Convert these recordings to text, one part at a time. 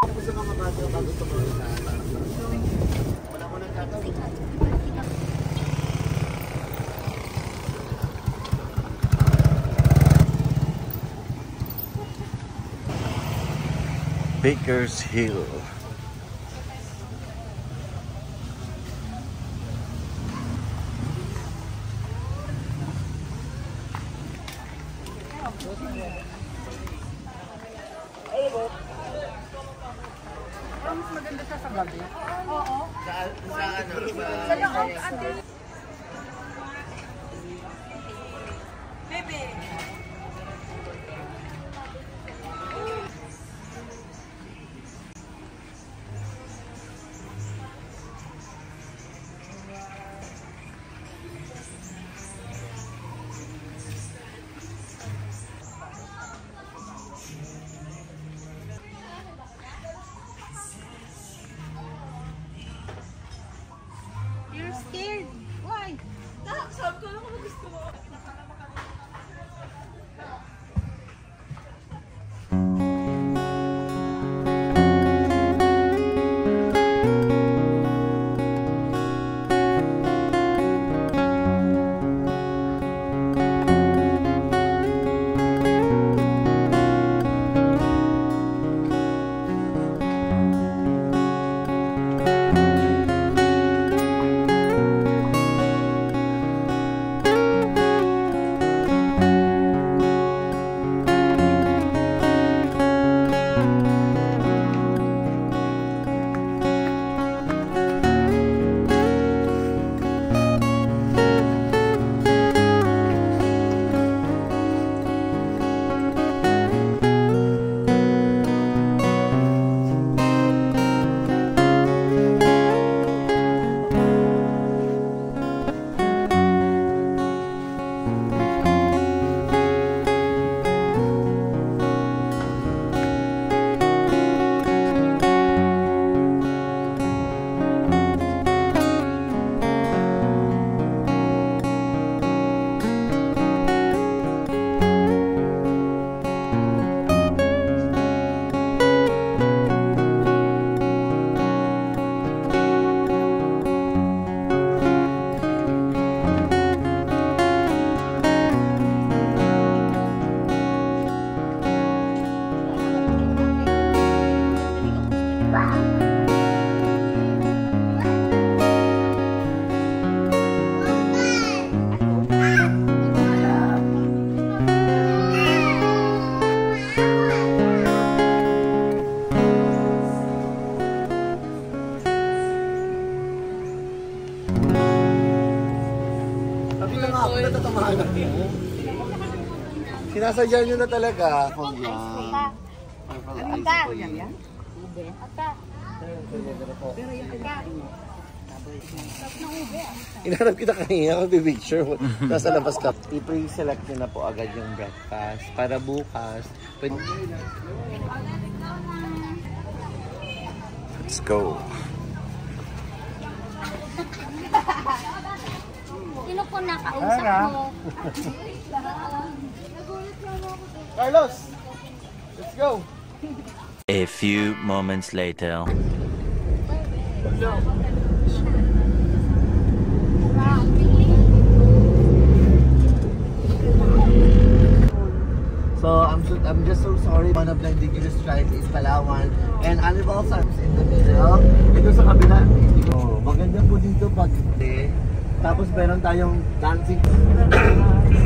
Sa mga bago bago tumawin na wala mo nang gagawin. Baker's Hill. Mas maganda siya sa gabi. Oo. Sa ano? Sa loob, ate. Bebe. You're scared. Why? Sabi ko lang kung gusto mo. Sinasadya nyo na talaga. Inarap kita kanina kung picture mo. Nasa labas ka. I-pre-select nyo na po agad yung breakfast para bukas. Let's go. Sino po nakausap mo? Carlos! Let's go! A few moments later. So I'm just so sorry. One of the indigenous tribes is Palawan and Anibal Sarms in the middle. Ito sa kabila. Oh, maganda po dito pag tapos meron tayong dancing.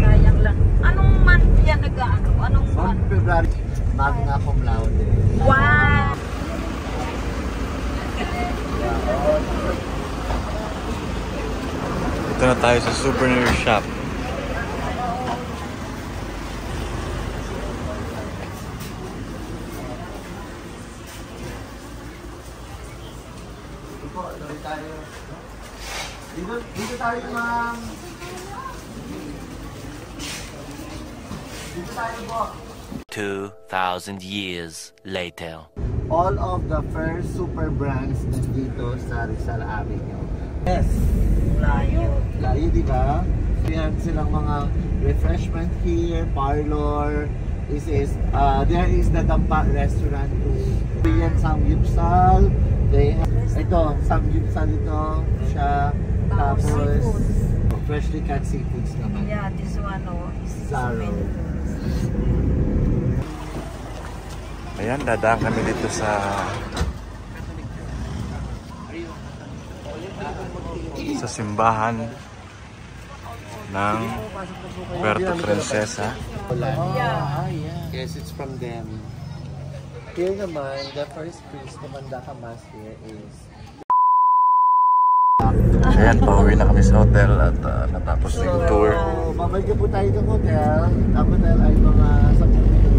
Sayang lang. Anong month yan nag-ano? Anong month? February. Magna cum laude. Wow! Ito na tayo sa souvenir shop. Dito tayo ma'am. Dito tayo po. 2,000 years later. All of the first super brands nandito sa Rizal Avenue. Yes. Layo. Layo, di ba? Yan silang mga refreshment here, parlor. This is, there is the Dampa restaurant too. Korean samgyeopsal. They have, ito, samgyeopsal ito siya. Tapos, freshly cut seafoods naman. Yeah, this one is Zaro. Ayan, dadaan kami dito sa simbahan ng Puerto Princesa. Yes, it's from them. Here naman, the first priest to conduct a mass here is... Ayan, pauwi na kami sa hotel at natapos na yung tour. So, babalik po tayo ng hotel. Ang hotel ay mga 10 minuto